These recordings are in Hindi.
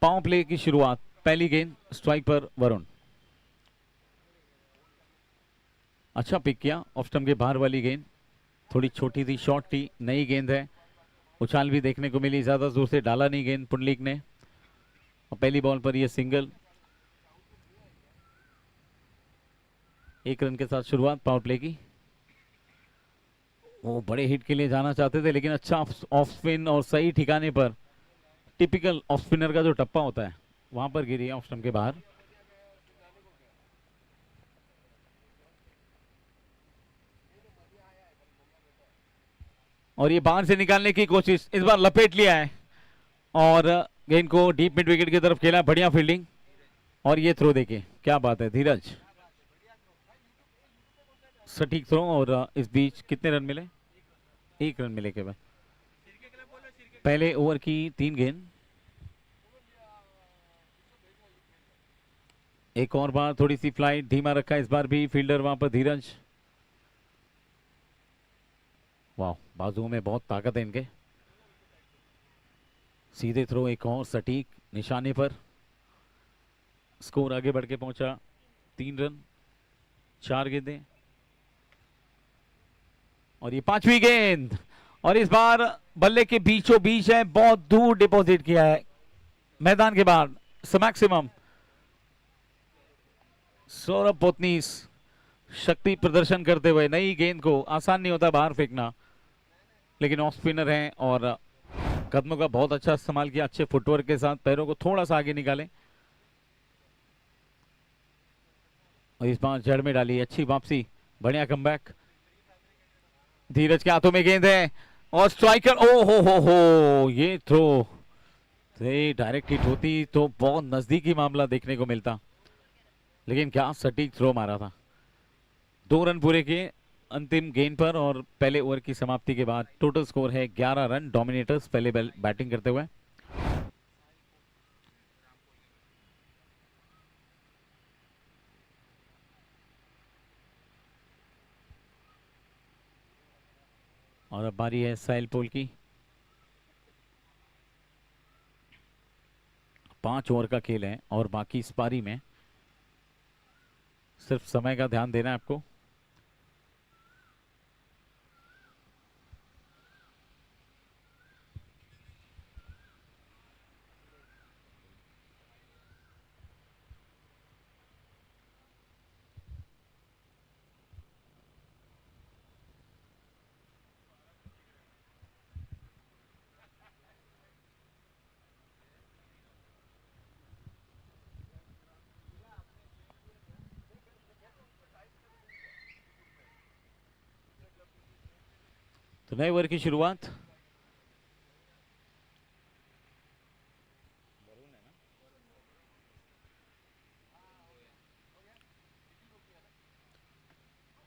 पावर प्ले की शुरुआत, पहली गेंद स्ट्राइक पर वरुण। अच्छा पिक किया, ऑफ स्टंप के बाहर वाली गेंद, थोड़ी छोटी थी, शॉर्ट थी, नई गेंद है, उछाल भी देखने को मिली, ज्यादा जोर से डाला नहीं गेंद पुंडलिक ने, और पहली बॉल पर यह सिंगल। 1 रन के साथ शुरुआत पावर प्ले की। वो बड़े हिट के लिए जाना चाहते थे, लेकिन अच्छा ऑफ स्पिन और सही ठिकाने पर, टिपिकल ऑफ स्पिनर का जो टप्पा होता है वहां पर गिरी ऑफ स्टंप के बाहर। और ये बाहर से निकालने की कोशिश, इस बार लपेट लिया है और गेंद को डीप मिड विकेट की तरफ खेला, बढ़िया फील्डिंग, और ये थ्रो देखे, क्या बात है धीरज, सटीक थ्रो। और इस बीच कितने रन मिले? 1 रन मिले केवल, पहले ओवर की 3 गेंद। एक और बार थोड़ी सी फ्लाइट, धीमा रखा इस बार भी फील्डर वहां पर धीरज। वाह, बाजुओं में बहुत ताकत है इनके। सीधे थ्रो, एक और सटीक निशाने पर। स्कोर आगे बढ़ के पहुंचा 3 रन, 4 गेंदें, और ये 5वीं गेंद, और इस बार बल्ले के बीचों बीच है, बहुत दूर डिपॉजिट किया है मैदान के बाहर, मैक्सिमम। सौरभ पोतनीस शक्ति प्रदर्शन करते हुए, नई गेंद को आसान नहीं होता बाहर फेंकना, लेकिन ऑफ स्पिनर हैं और कदमों का बहुत अच्छा इस्तेमाल किया, अच्छे फुटवर्क के साथ पैरों को थोड़ा सा आगे निकाले, और इस बार जड़ में डाली, अच्छी वापसी, बढ़िया कमबैक। धीरज के हाथों में गेंद है और स्ट्राइकर, ओ हो, ये थ्रो डायरेक्ट हिट होती तो बहुत नजदीकी मामला देखने को मिलता, लेकिन क्या सटीक थ्रो मारा था। 2 रन पूरे किए अंतिम गेंद पर, और पहले ओवर की समाप्ति के बाद टोटल स्कोर है 11 रन, डोमिनेटर्स पहले बैटिंग करते हुए। और अब बारी है साहिल पोल की। 5 ओवर का खेल है और बाकी इस पारी में सिर्फ समय का ध्यान देना है आपको। तो नए ओवर की शुरुआत,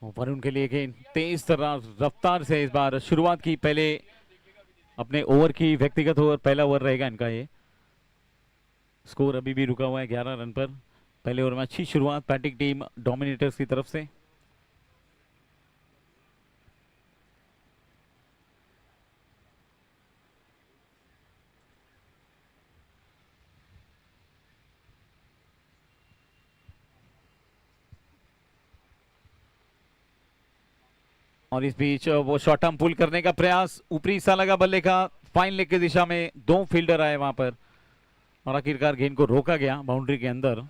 वरुण के लिए गेंद तेज रफ्तार से इस बार शुरुआत की, पहले अपने ओवर की व्यक्तिगत ओवर, पहला ओवर रहेगा इनका ये। स्कोर अभी भी रुका हुआ है 11 रन पर। पहले ओवर में अच्छी शुरुआत बैटिंग टीम डोमिनेटर्स की तरफ से। और इस बीच वो शॉर्ट टर्म पुल करने का प्रयास, ऊपरी हिस्सा लगा बल्ले का, फाइन लेग की दिशा में 2 फील्डर आए वहां पर, और आखिरकार गेंद को रोका गया बाउंड्री के अंदर।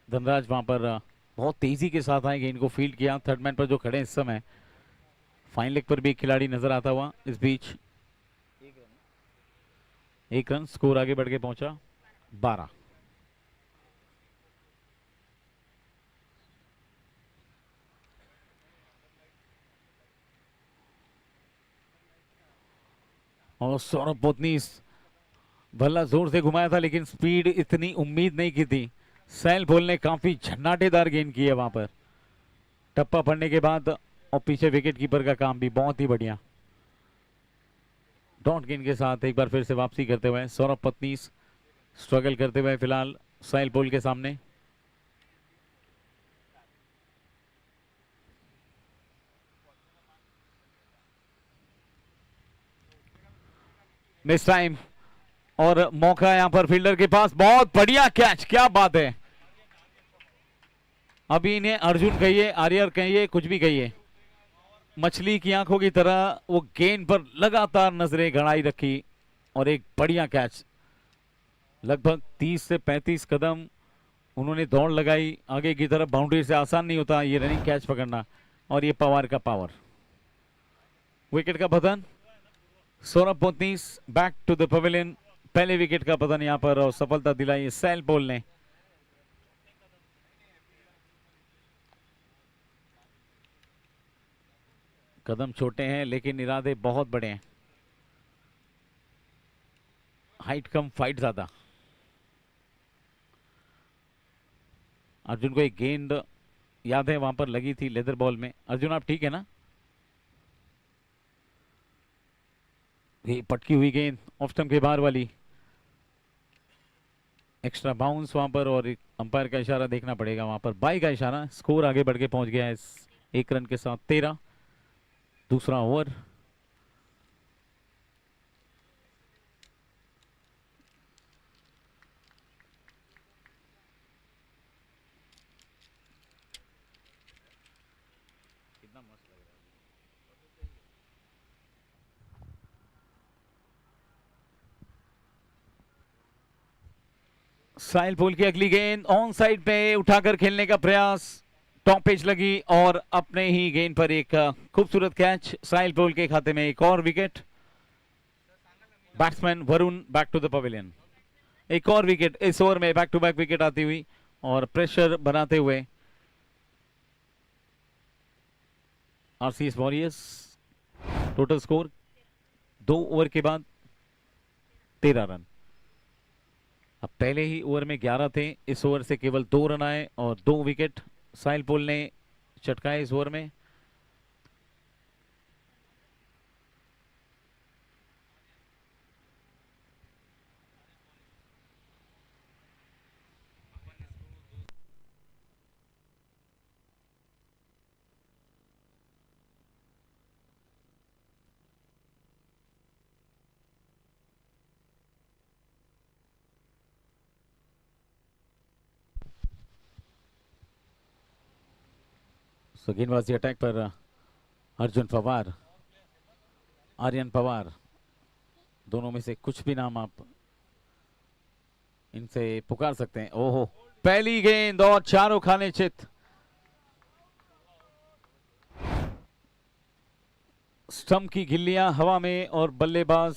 धनराज वहां पर बहुत तेजी के साथ आए, गेंद को फील्ड किया, थर्ड मैन पर जो खड़े इस समय, फाइन लेग पर भी एक खिलाड़ी नजर आता हुआ। इस बीच 1 रन, स्कोर आगे बढ़ के पहुंचा 12। और सौरभ पोतनीस बल्ला जोर से घुमाया था, लेकिन स्पीड इतनी उम्मीद नहीं की थी। सैल पोल ने काफी झन्नाटेदार गेंद की है वहां पर, टप्पा पड़ने के बाद, और पीछे विकेट कीपर का काम भी बहुत ही बढ़िया। डॉट गेंद के साथ एक बार फिर से वापसी करते हुए सौरभ पोतनीस स्ट्रगल करते हुए फिलहाल सैल पोल के सामने। मिस टाइम, और मौका यहां पर फील्डर के पास, बहुत बढ़िया कैच, क्या बात है। अभी इन्हें अर्जुन कहिए, आर्यर कहिए, कुछ भी कहिए, मछली की आंखों की तरह वो गेंद पर लगातार नजरें गड़ाई रखी और एक बढ़िया कैच। लगभग 30 से 35 कदम उन्होंने दौड़ लगाई आगे की तरफ। बाउंड्री से आसान नहीं होता ये रनिंग कैच पकड़ना, और ये पवार का पावर। विकेट का पतन, Saurabh Potnis back to the pavilion. पहले विकेट का पतन यहां पर और सफलता दिलाई सैल पोल ने। कदम छोटे हैं लेकिन इरादे बहुत बड़े हैं। हाइट कम फाइट ज्यादा। अर्जुन को एक गेंद याद है वहां पर लगी थी लेदर बॉल में। अर्जुन आप ठीक है ना? ये पटकी हुई गेंद ऑफ स्टंप के बाहर वाली, एक्स्ट्रा बाउंस वहां पर, और अंपायर का इशारा देखना पड़ेगा वहां पर, बाई का इशारा। स्कोर आगे बढ़ के पहुंच गया है इस एक रन के साथ। 13, दूसरा ओवर। साहिल पोल की अगली गेंद ऑन साइड पे उठाकर खेलने का प्रयास, टॉप पेज लगी और अपने ही गेंद पर एक खूबसूरत कैच। साहिल पोल के खाते में एक और wicket. Batsman Varun back to the pavilion. एक और विकेट इस ओवर में, बैक टू बैक विकेट आती हुई और प्रेशर बनाते हुए RCS warriors. Total score 2 over के बाद 13 रन। अब पहले ही ओवर में 11 थे, इस ओवर से केवल 2 रन आए और 2 विकेट साहिल पोल ने चटकाए इस ओवर में। सो गेंदबाजी अटैक पर अर्जुन पवार, आर्यन पवार, दोनों में से कुछ भी नाम आप इनसे पुकार सकते हैं। ओहो, पहली गेंद और चारों खाने चित। स्टंप की गिल्लियां हवा में और बल्लेबाज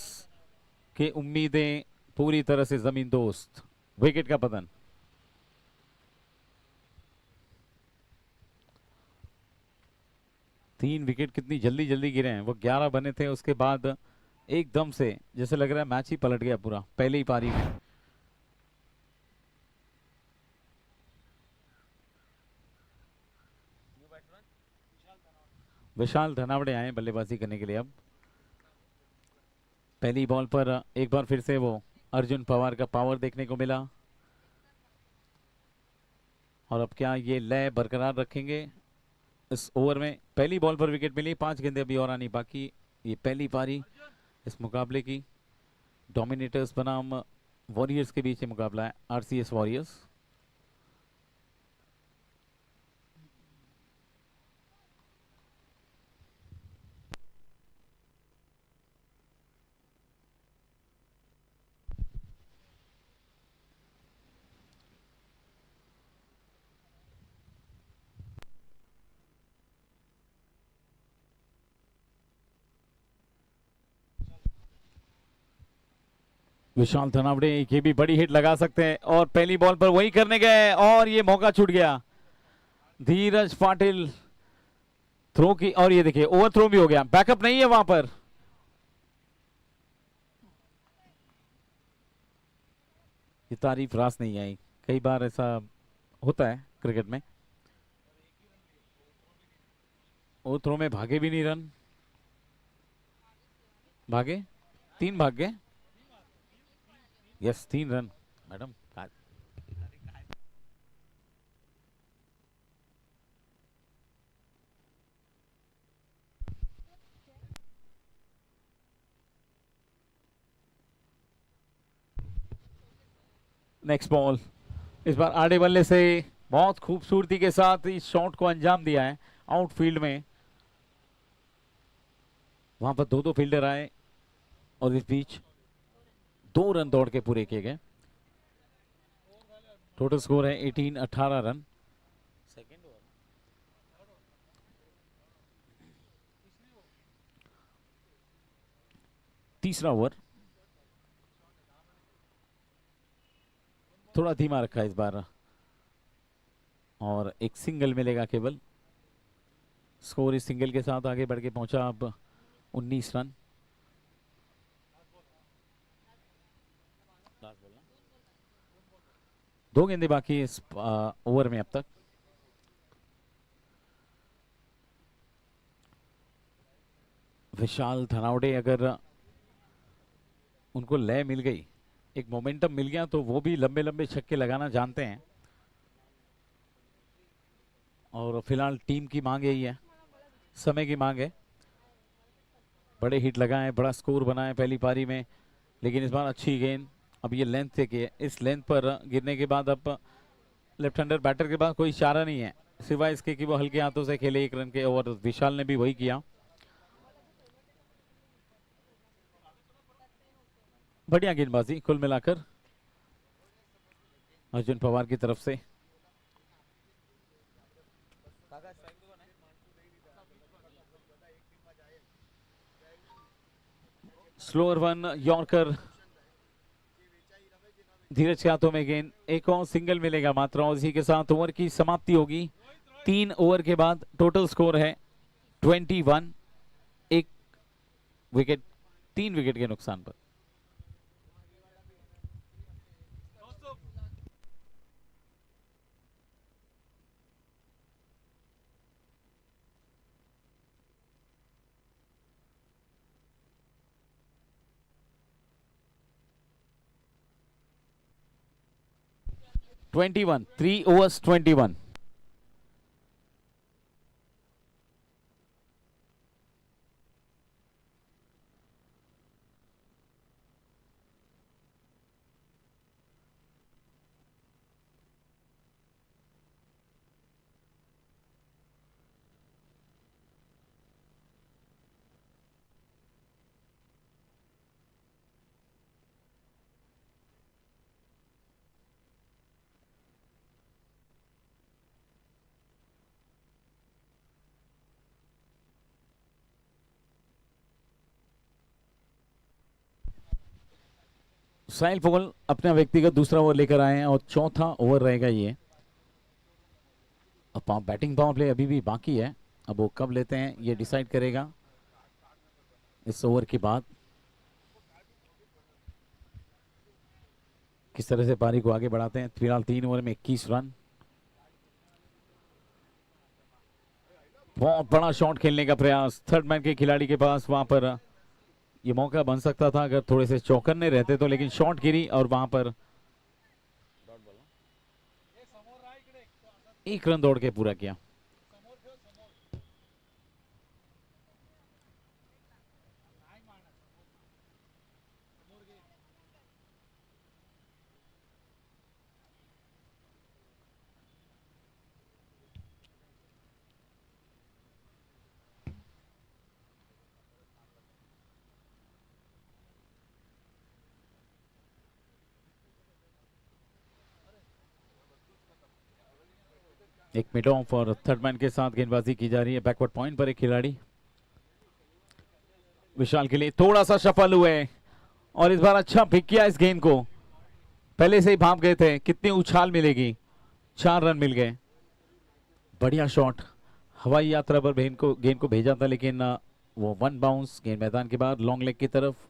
की उम्मीदें पूरी तरह से जमीन दोस्त। विकेट का पतन। तीन विकेट कितनी जल्दी जल्दी गिरे हैं। वो 11 बने थे, उसके बाद एकदम से जैसे लग रहा है मैच ही पलट गया पूरा पहले ही पारी में। विशाल धनावड़े आए बल्लेबाजी करने के लिए। अब पहली बॉल पर एक बार फिर से वो अर्जुन पवार का पावर देखने को मिला। और अब क्या ये लय बरकरार रखेंगे इस ओवर में? पहली बॉल पर विकेट मिली, 5 गेंदें अभी और आनी बाकी। ये पहली पारी इस मुकाबले की। डोमिनेटर्स बनाम वॉरियर्स के बीच ये मुकाबला है, आरसीएस वॉरियर्स। विशाल धनावड़े ये भी बड़ी हिट लगा सकते हैं और पहली बॉल पर वही करने गए और ये मौका छूट गया। धीरज पाटिल थ्रो की, और ये देखिए ओवर थ्रो भी हो गया, बैकअप नहीं है वहां पर। ये तारीफ रास नहीं आई, कई बार ऐसा होता है क्रिकेट में। ओवर थ्रो में भागे भी नहीं रन, भागे 3 भाग गए। Yes 3 run madam. Next ball, इस बार आड़े बल्ले से बहुत खूबसूरती के साथ इस शॉट को अंजाम दिया है आउटफील्ड में। वहां पर दो दो फील्डर आए और इस बीच 2 रन दौड़ के पूरे किए गए। टोटल स्कोर है 18 रन। तीसरा ओवर थोड़ा धीमा रखा है इस बार और एक सिंगल मिलेगा केवल। स्कोर इस सिंगल के साथ आगे बढ़ के पहुंचा अब 19 रन। दो गेंदे बाकी इस ओवर में अब तक। विशाल धनावड़े अगर उनको लय मिल गई, एक मोमेंटम मिल गया, तो वो भी लंबे लंबे छक्के लगाना जानते हैं। और फिलहाल टीम की मांग यही है, समय की मांग है। बड़े हिट लगाए, बड़ा स्कोर बनाए पहली पारी में, लेकिन इस बार अच्छी गेंद। अब ये लेंथ से किए, इस लेंथ पर गिरने के बाद अब लेफ्ट हैंडर बैटर के पास कोई इशारा नहीं है सिवाय इसके कि वो हल्के हाथों से खेले 1 रन के। और विशाल ने भी वही किया। बढ़िया गेंदबाजी कुल मिलाकर अर्जुन पवार की तरफ से। स्लोअर वन यॉर्कर, धीरज के हाथों में गेंद। एक और सिंगल मिलेगा मात्र और इसी के साथ ओवर की समाप्ति होगी। 3 ओवर के बाद टोटल स्कोर है 21। एक विकेट, 3 विकेट के नुकसान पर। Twenty one, 3 overs 21। साहिल पोगल अपना व्यक्तिगत दूसरा ओवर लेकर आए हैं और चौथा ओवर रहेगा ये। अब बैटिंग पावर प्ले अभी भी बाकी है, अब वो कब लेते हैं ये डिसाइड करेगा इस ओवर के बाद। किस तरह से पारी को आगे बढ़ाते हैं। फिलहाल 3 ओवर में 21 रन। बहुत बड़ा शॉट खेलने का प्रयास थर्ड मैन के खिलाड़ी के पास, वहां पर ये मौका बन सकता था अगर थोड़े से चौकन्ने रहते तो, लेकिन शॉट गिरी और वहां पर 1 रन दौड़ के पूरा किया। एक मिड ऑफ और थर्ड मैन के साथ गेंदबाजी की जा रही है। बैकवर्ड पॉइंट पर एक खिलाड़ी विशाल के लिए थोड़ा सा सफल हुए और इस बार अच्छा पिक किया इस गेंद को। पहले से ही भाप गए थे कितनी उछाल मिलेगी, 4 रन मिल गए। बढ़िया शॉट, हवाई यात्रा पर गेंद को भेजा था, लेकिन वो 1 बाउंस गेंद मैदान के बाद लॉन्ग लेग की तरफ।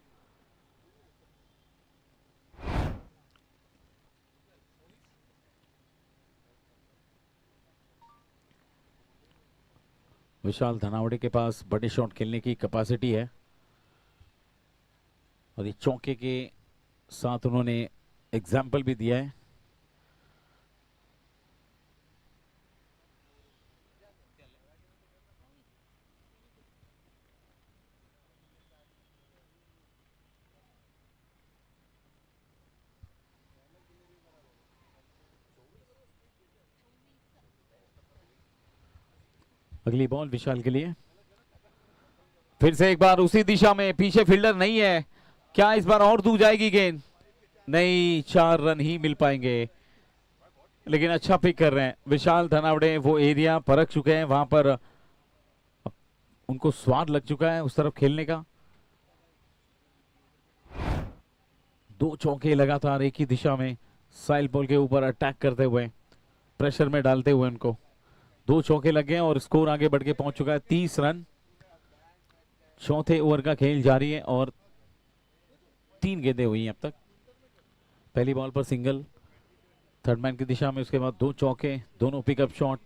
विशाल धनावड़े के पास बड़े शॉट खेलने की कैपेसिटी है और ये चौके के साथ उन्होंने एग्जाम्पल भी दिया है। अगली बॉल विशाल के लिए। फिर से एक बार उसी दिशा में, पीछे फील्डर नहीं है। क्या इस बार और दूर जाएगी गेंद? नहीं, 4 रन ही मिल पाएंगे। लेकिन अच्छा पिक कर रहे हैं विशाल धनावड़े। वो एरिया परख चुके हैं, वहां पर उनको स्वाद लग चुका है उस तरफ खेलने का। 2 चौके लगातार एक ही दिशा में, साइल बॉल के ऊपर अटैक करते हुए, प्रेशर में डालते हुए उनको 2 चौके लगे और स्कोर आगे बढ़ के पहुंच चुका है 30 रन। चौथे ओवर का खेल जारी है और 3 गेंदें हुई हैं अब तक। पहली बॉल पर सिंगल थर्ड मैन की दिशा में, उसके बाद 2 चौके, दोनों पिकअप शॉट।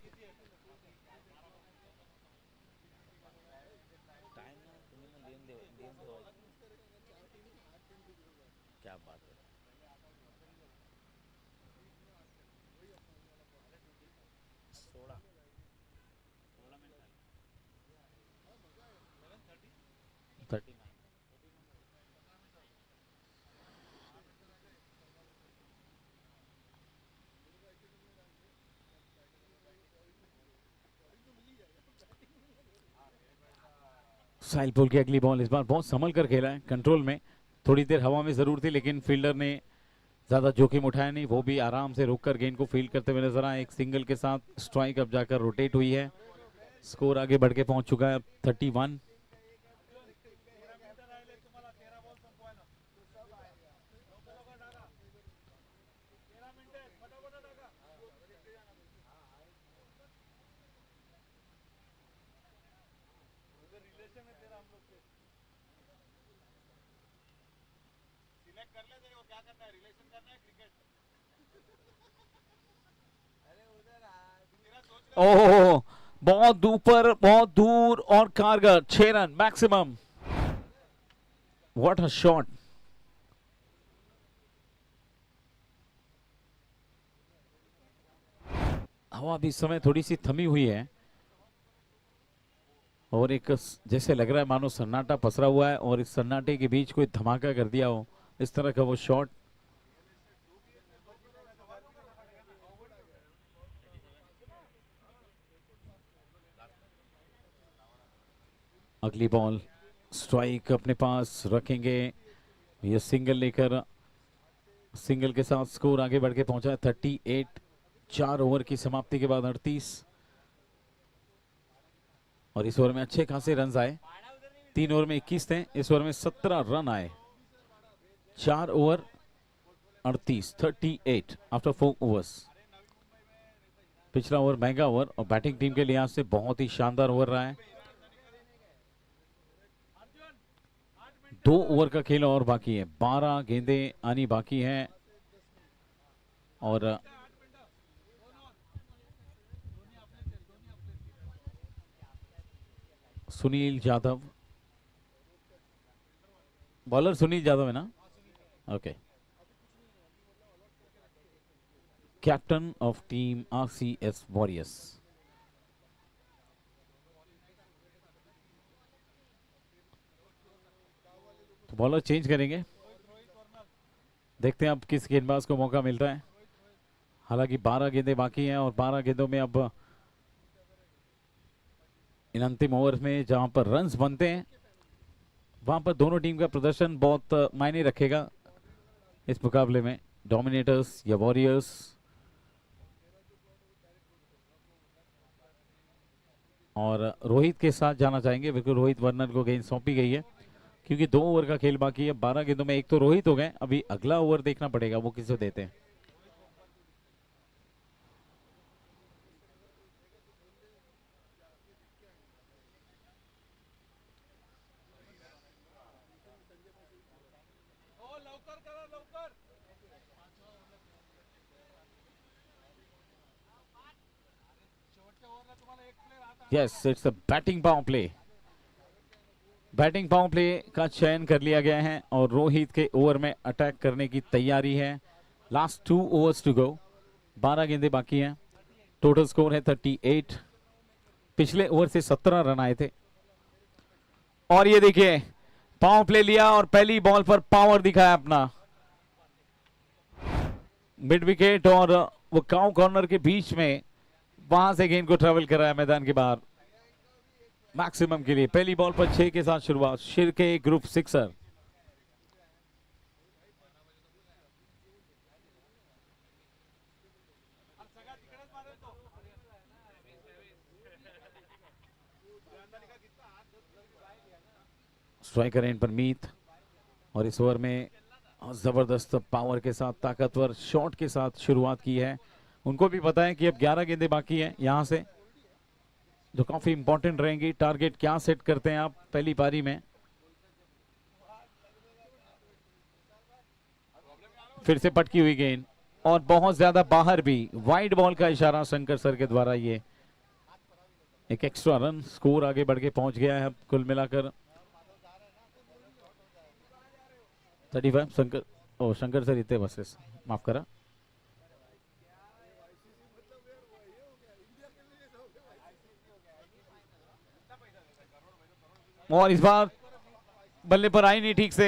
क्या बात है। साइल पुल की अगली बॉल, इस बार बहुत संभल कर खेला है, कंट्रोल में। थोड़ी देर हवा में जरूर थी, लेकिन फील्डर ने ज्यादा जोखिम उठाया नहीं। वो भी आराम से रुककर गेंद को फील्ड करते हुए नजर आए। एक सिंगल के साथ स्ट्राइक अब जाकर रोटेट हुई है। स्कोर आगे बढ़ के पहुंच चुका है 31। ओह, बहुत ऊपर, बहुत दूर और कारगर। 6 run maximum. What a shot. हवा भी इस समय थोड़ी सी थमी हुई है और एक जैसे लग रहा है मानो सन्नाटा पसरा हुआ है और इस सन्नाटे के बीच कोई धमाका कर दिया हो, इस तरह का वो शॉट। अगली बॉल स्ट्राइक अपने पास रखेंगे। ये सिंगल लेकर, सिंगल के साथ स्कोर आगे बढ़ के पहुंचा है 38। 4 ओवर की समाप्ति के बाद 38 और इस ओवर में अच्छे खासे रन आए। 3 ओवर में 21 थे, इस ओवर में 17 रन आए। 4 ओवर 38, 38 आफ्टर 4 ओवर्स। पिछला ओवर महंगा ओवर और बैटिंग टीम के लिहाज से बहुत ही शानदार ओवर रहा है। 2 ओवर का खेल और बाकी है, 12 गेंदें आनी बाकी हैं और सुनील यादव, बॉलर सुनील यादव है ना? Okay. Captain of team RCS warriors. तो बॉलर चेंज करेंगे, देखते हैं अब किस गेंदबाज को मौका मिलता है। हालांकि 12 गेंदें बाकी हैं और 12 गेंदों में अब इन अंतिम ओवर में जहां पर रन्स बनते हैं वहां पर दोनों टीम का प्रदर्शन बहुत मायने रखेगा इस मुकाबले में। डोमिनेटर्स या वॉरियर्स। और रोहित के साथ जाना चाहेंगे, बिल्कुल रोहित वर्नर को गेंद सौंपी गई है क्योंकि 2 ओवर का खेल बाकी है। 12 गेंदों में एक तो रोहित हो गए, अभी अगला ओवर देखना पड़ेगा वो किसे देते हैं। Yes, it's a batting power play. Batting power play का चयन कर लिया गया है और रोहित के ओवर में अटैक करने की तैयारी है। लास्ट 2 ओवर्स टू गो, 12 गेंदें बाकी हैं। टोटल स्कोर है 38। पिछले ओवर से 17 रन आए थे और ये देखिए पावर प्ले लिया और पहली बॉल पर पावर दिखाया अपना। मिड विकेट और वो काउ कॉर्नर के बीच में, वहां से गेंद को ट्रेवल कराया मैदान के बाहर। मैक्सिमम के लिए पहली बॉल पर 6 के साथ शुरुआत, Shirke group sixer. Striker end पर मीत, और इस ओवर में जबरदस्त पावर के साथ, ताकतवर शॉट के साथ शुरुआत की है। उनको भी पता है कि अब 11 गेंदें बाकी हैं यहां से, जो काफी इंपॉर्टेंट रहेंगी। टारगेट क्या सेट करते हैं आप पहली पारी में? फिर से पटकी हुई गेंद और बहुत ज्यादा बाहर भी, वाइड बॉल का इशारा शंकर सर के द्वारा। ये एक एक्स्ट्रा रन, स्कोर आगे बढ़ के पहुंच गया है कुल मिलाकर 35। शंकर सर इतने बसेस, माफ करा। और इस बार बल्ले पर आई नहीं ठीक से,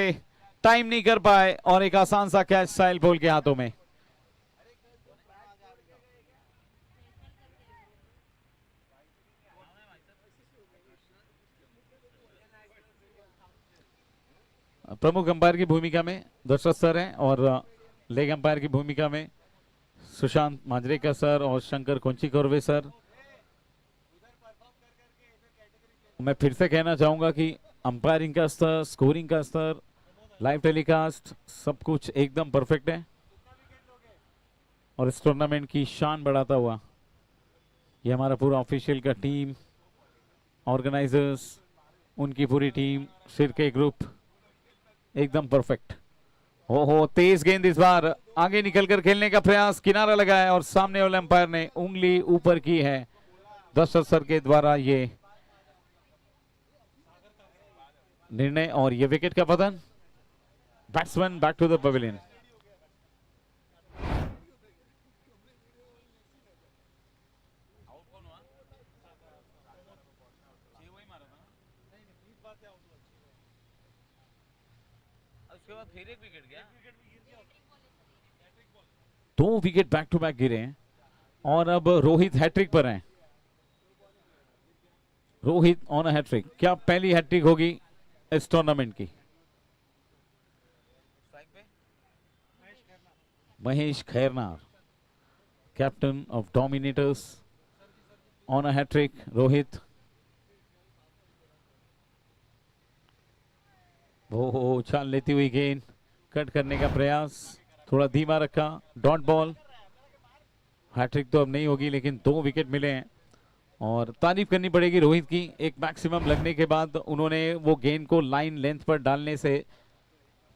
टाइम नहीं कर पाए, और एक आसान सा कैच साहिल बोल के हाथों में। प्रमुख अंपायर की भूमिका में दशरथ सर हैं, और लेग अंपायर की भूमिका में सुशांत मांजरेकर सर और शंकर कोंची सर। मैं फिर से कहना चाहूंगा कि अंपायरिंग का स्तर, स्कोरिंग का स्तर, लाइव टेलीकास्ट, सब कुछ एकदम परफेक्ट है, और इस टूर्नामेंट की शान बढ़ाता हुआ ये हमारा पूरा ऑफिशियल का टीम, ऑर्गेनाइजर्स, उनकी पूरी टीम, शिरके ग्रुप, एकदम परफेक्ट। हो तेज गेंद इस बार आगे निकलकर खेलने का प्रयास, किनारा लगाया और सामने वाले अंपायर ने उंगली ऊपर की है दशरथ सर के द्वारा ये निर्णय, और ये विकेट का पतन। Batsman back to the pavilion. उसके बाद फिर एक विकेट गया, 2 विकेट बैक टू बैक गिरे हैं, और अब रोहित हैट्रिक पर हैं। रोहित ऑन अ हैट्रिक, क्या पहली हैट्रिक होगी इस टूर्नामेंट की? Mahesh Khairnar, captain of dominators, on a hat-trick. Rohit, वो उछाल लेती हुई गेंद, कट करने का प्रयास, थोड़ा धीमा रखा, डॉट बॉल। हैट्रिक तो अब नहीं होगी, लेकिन 2 विकेट मिले हैं, और तारीफ करनी पड़ेगी रोहित की। एक मैक्सिमम लगने के बाद उन्होंने वो गेंद को लाइन लेंथ पर डालने से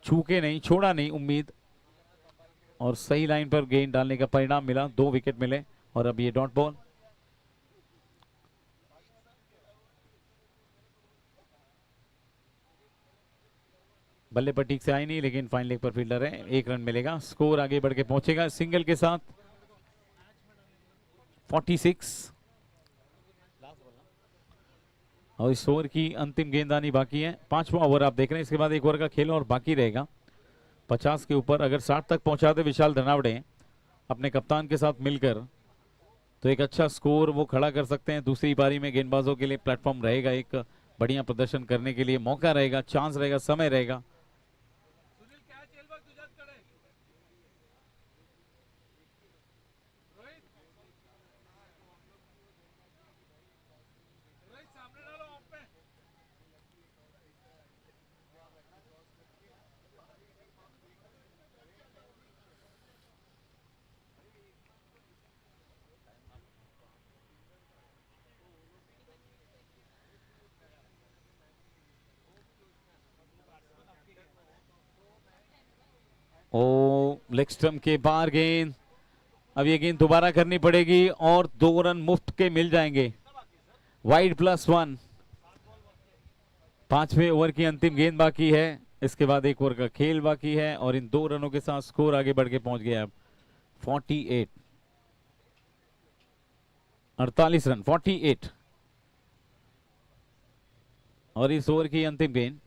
छू के नहीं छोड़ा, नहीं उम्मीद, और सही लाइन पर गेंद डालने का परिणाम मिला, 2 विकेट मिले, और अब ये डॉट बॉल। बल्ले पर ठीक से आई नहीं, लेकिन फाइन लेग पर फील्डर है, 1 रन मिलेगा, स्कोर आगे बढ़ के पहुंचेगा सिंगल के साथ 46। और इस ओवर की अंतिम गेंदबाजी बाकी है, 5वां ओवर आप देख रहे हैं, इसके बाद 1 ओवर का खेल और बाकी रहेगा। 50 के ऊपर अगर 60 तक पहुंचाते विशाल धनावड़े अपने कप्तान के साथ मिलकर, तो एक अच्छा स्कोर वो खड़ा कर सकते हैं। दूसरी पारी में गेंदबाजों के लिए प्लेटफॉर्म रहेगा, एक बढ़िया प्रदर्शन करने के लिए मौका रहेगा, चांस रहेगा, समय रहेगा। ओ लेग स्टंप के बाहर गेंद, अब ये गेंद दोबारा करनी पड़ेगी, और 2 रन मुफ्त के मिल जाएंगे, वाइड +1। 5वें ओवर की अंतिम गेंद बाकी है, इसके बाद 1 ओवर का खेल बाकी है, और इन 2 रनों के साथ स्कोर आगे बढ़ के पहुंच गया अब 48, 48 रन, 48। और इस ओवर की अंतिम गेंद,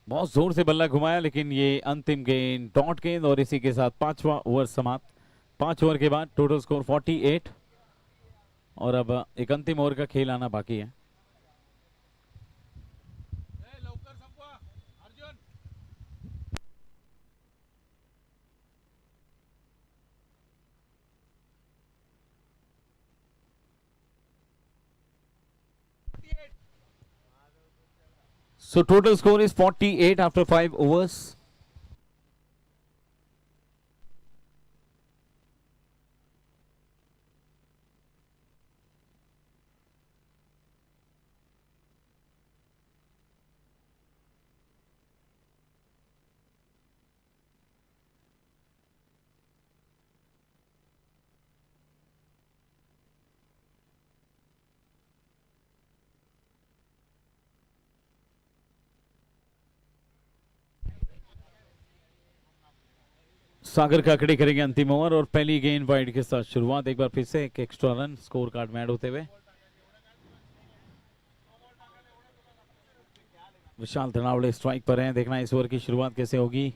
बहुत जोर से बल्ला घुमाया, लेकिन ये अंतिम गेंद डॉट गेंद और इसी के साथ 5वां ओवर समाप्त। 5 ओवर के बाद टोटल स्कोर 48 और अब एक अंतिम ओवर का खेल आना बाकी है। So total score is 48 after 5 overs. सागर काकड़े करेंगे अंतिम ओवर और पहली गेंद वाइड के साथ शुरुआत। एक बार फिर से एक एक्स्ट्रा रन स्कोर कार्ड में ऐड होते हुए विशाल धनावड़े स्ट्राइक पर हैं। देखना इस ओवर की शुरुआत कैसे होगी,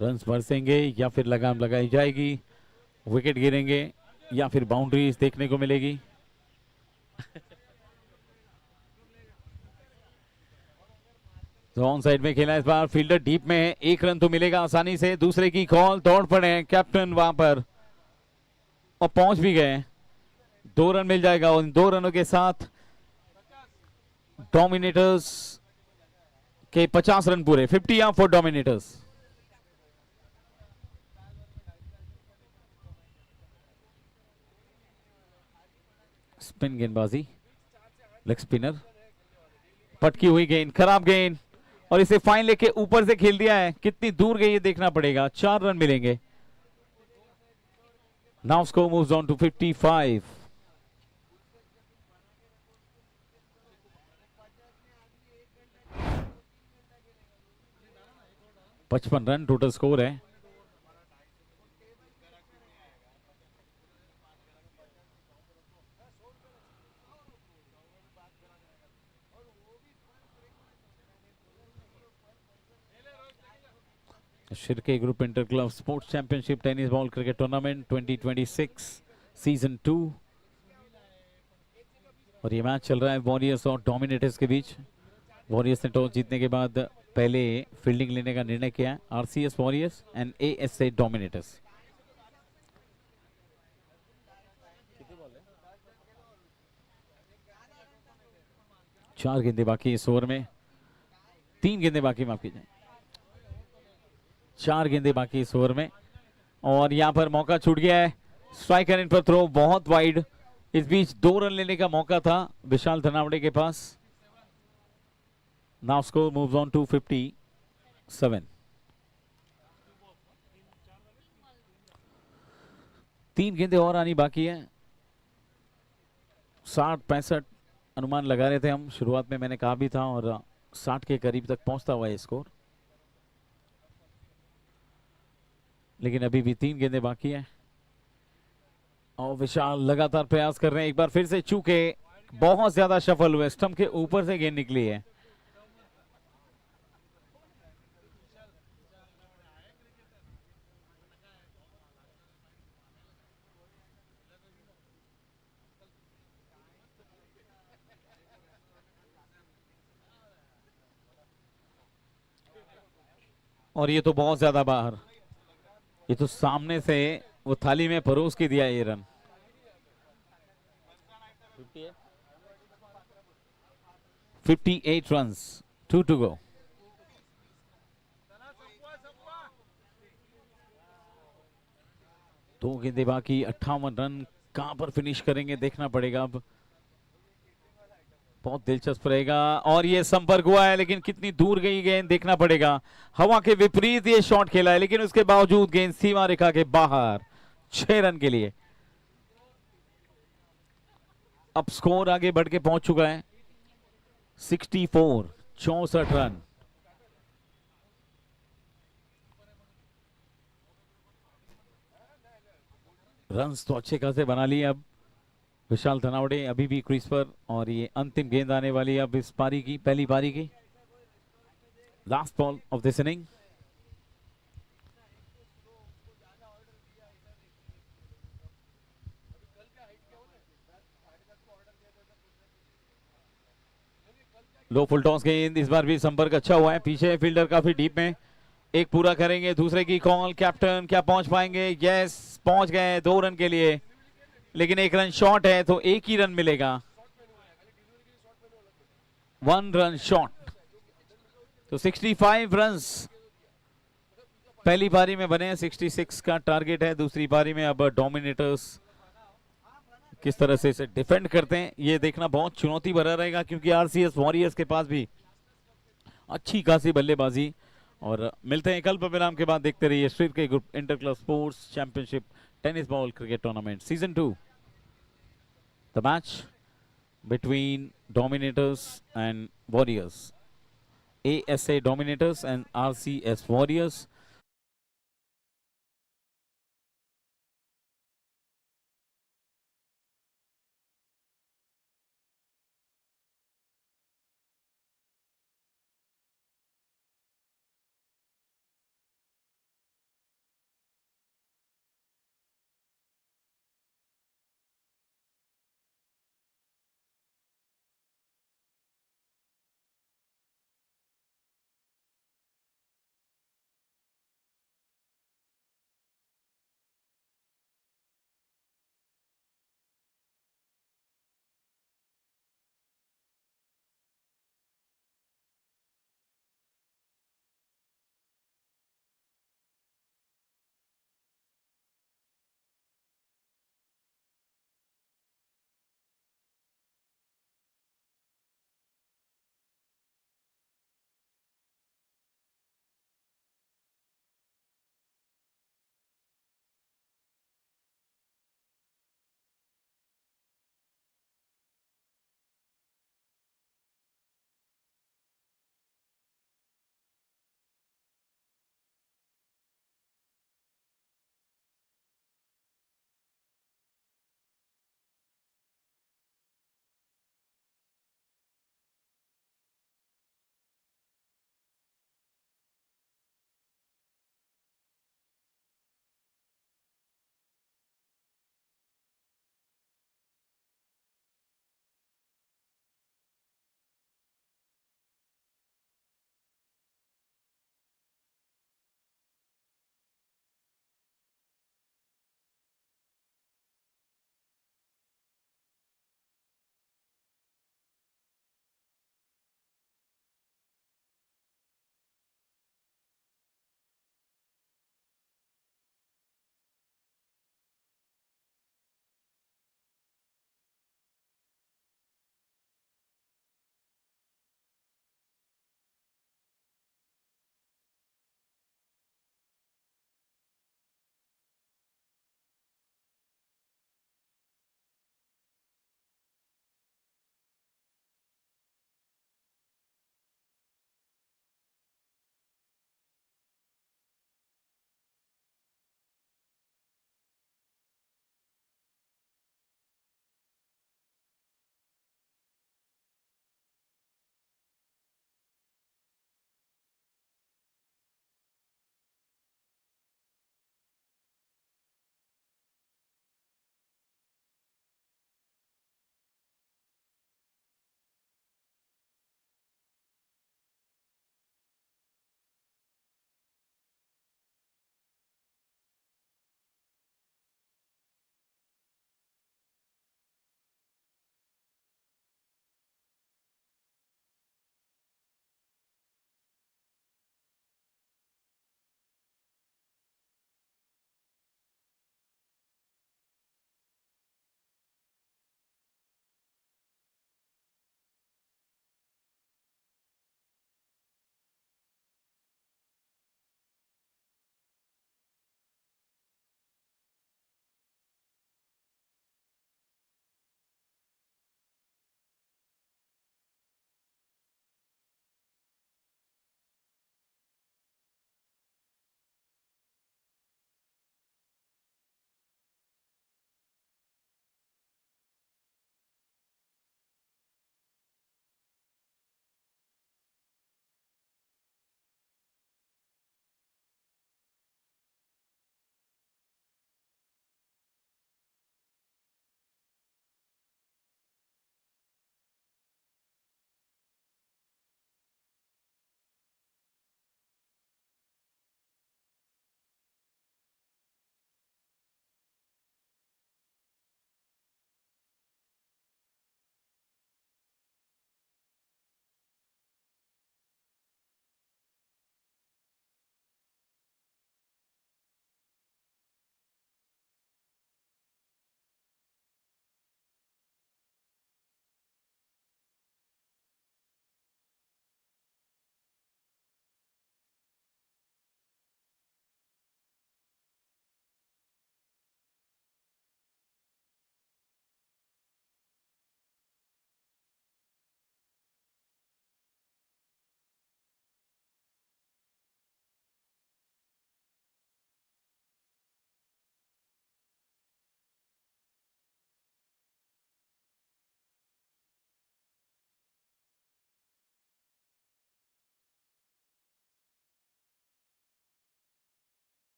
रन्स बरसेंगे या फिर लगाम लगाई जाएगी, विकेट गिरेंगे या फिर बाउंड्रीज देखने को मिलेगी। तो ऑन साइड में खेला इस बार, फील्डर डीप में है, 1 रन तो मिलेगा आसानी से। दूसरे की कॉल, दौड़ पड़े कैप्टन वहां पर और पहुंच भी गए। 2 रन मिल जाएगा और 2 रनों के साथ डोमिनेटर्स के 50 रन पूरे। 50 फॉर डोमिनेटर्स। स्पिन गेंदबाजी, लेग स्पिनर, पटकी हुई गेंद, खराब गेंद और इसे फाइन लेके ऊपर से खेल दिया है। कितनी दूर गई ये देखना पड़ेगा। 4 रन मिलेंगे। Now score moves on to 55। 55 run total score है। Shirke group inter club sports championship tennis ball cricket tournament 2026 season 2 और ये मैच चल रहा है वॉरियर्स और डोमिनेटर्स के बीच। वॉरियर्स ने टॉस जीतने के बाद पहले फील्डिंग लेने का निर्णय किया। RCS warriors and ASA dominators. चार गेंदे बाकी इस ओवर में, 3 गेंदे बाकी, माफ कीजिए, 4 गेंदे बाकी इस ओवर में और यहां पर मौका छूट गया है। स्ट्राइकर इन पर थ्रो बहुत वाइड। इस बीच 2 रन लेने का मौका था विशाल धनावड़े के पास। Now score moves on to 57। 3 गेंदे और आनी बाकी है। 60-65 अनुमान लगा रहे थे हम, शुरुआत में मैंने कहा भी था और 60 के करीब तक पहुंचता हुआ है स्कोर, लेकिन अभी भी 3 गेंदे बाकी है और विशाल लगातार प्रयास कर रहे हैं। एक बार फिर से चूके बहुत ज्यादा सफल हुए, स्टंप के ऊपर से गेंद निकली है। और ये तो बहुत ज्यादा बाहर, ये तो सामने से वो थाली में परोस के दिया ये रन। 58 runs, 2 to go. दो गेंदे बाकी, 58 रन कहां पर फिनिश करेंगे देखना पड़ेगा। अब बहुत दिलचस्प रहेगा और ये संपर्क हुआ है, लेकिन कितनी दूर गई गेंद देखना पड़ेगा। हवा के विपरीत ये शॉट खेला है, लेकिन उसके बावजूद गेंद सीमा रेखा के बाहर। 6 रन के लिए अब स्कोर आगे बढ़ के पहुंच चुका है 64, 64 रन। रन्स तो अच्छे खासे बना लिए अब विशाल धनावड़े, अभी भी क्रीज पर और ये अंतिम गेंद आने वाली है अब इस पारी की, पहली पारी की। Last ball of this inning. Low full toss गेंद, इस बार भी संपर्क अच्छा हुआ है, पीछे फील्डर काफी डीप में। एक पूरा करेंगे, दूसरे की कॉल, कैप्टन क्या पहुंच पाएंगे? यस, पहुंच गए 2 रन के लिए, लेकिन 1 रन शॉर्ट है तो 1 ही रन मिलेगा। 1 रन शॉर्ट, तो 65 रन्स पहली पारी में बने हैं। 66 का टारगेट है दूसरी पारी में। अब डोमिनेटर्स किस तरह से इसे डिफेंड करते हैं ये देखना बहुत चुनौती भरा रहेगा, क्योंकि आरसीएस वॉरियर्स के पास भी अच्छी खासी बल्लेबाजी। और मिलते हैं कल पर विराम के बाद। देखते रहिए स्ट्रीट के group inter club sports championship tennis ball cricket tournament season 2। The match between dominators and warriors, ASA Dominators and RCS Warriors.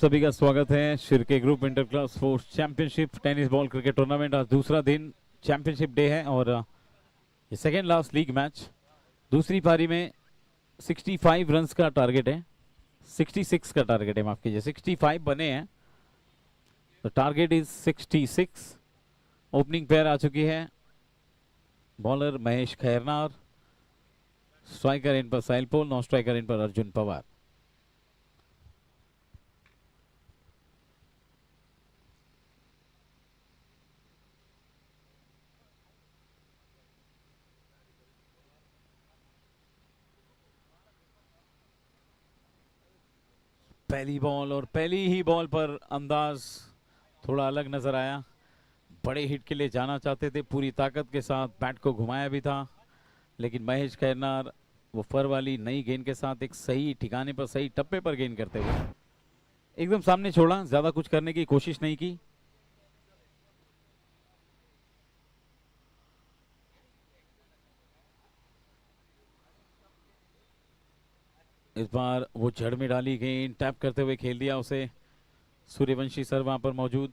सभी का स्वागत है Shirke group inter class sports championship tennis ball cricket tournament. आज दूसरा दिन चैंपियनशिप डे है और ये सेकेंड लास्ट लीग मैच। दूसरी पारी में 65 रन्स का टारगेट है, 66 का टारगेट है, माफ कीजिए, 65 बने हैं। The target is 66। Opening pair आ चुकी है। बॉलर महेश खैरनार, स्ट्राइकर इन पर साहिल पोल, नॉन स्ट्राइकर इन पर अर्जुन पवार। पहली बॉल और पहली ही बॉल पर अंदाज थोड़ा अलग नजर आया। बड़े हिट के लिए जाना चाहते थे, पूरी ताकत के साथ बैट को घुमाया भी था, लेकिन महेश खैरनार वो फर वाली नई गेंद के साथ एक सही ठिकाने पर, सही टप्पे पर गेंद करते हुए एकदम सामने छोड़ा, ज्यादा कुछ करने की कोशिश नहीं की। इस बार वो जड़ में डाली गेंद, टैप करते हुए खेल दिया उसे। सूर्यवंशी सर वहां पर मौजूद।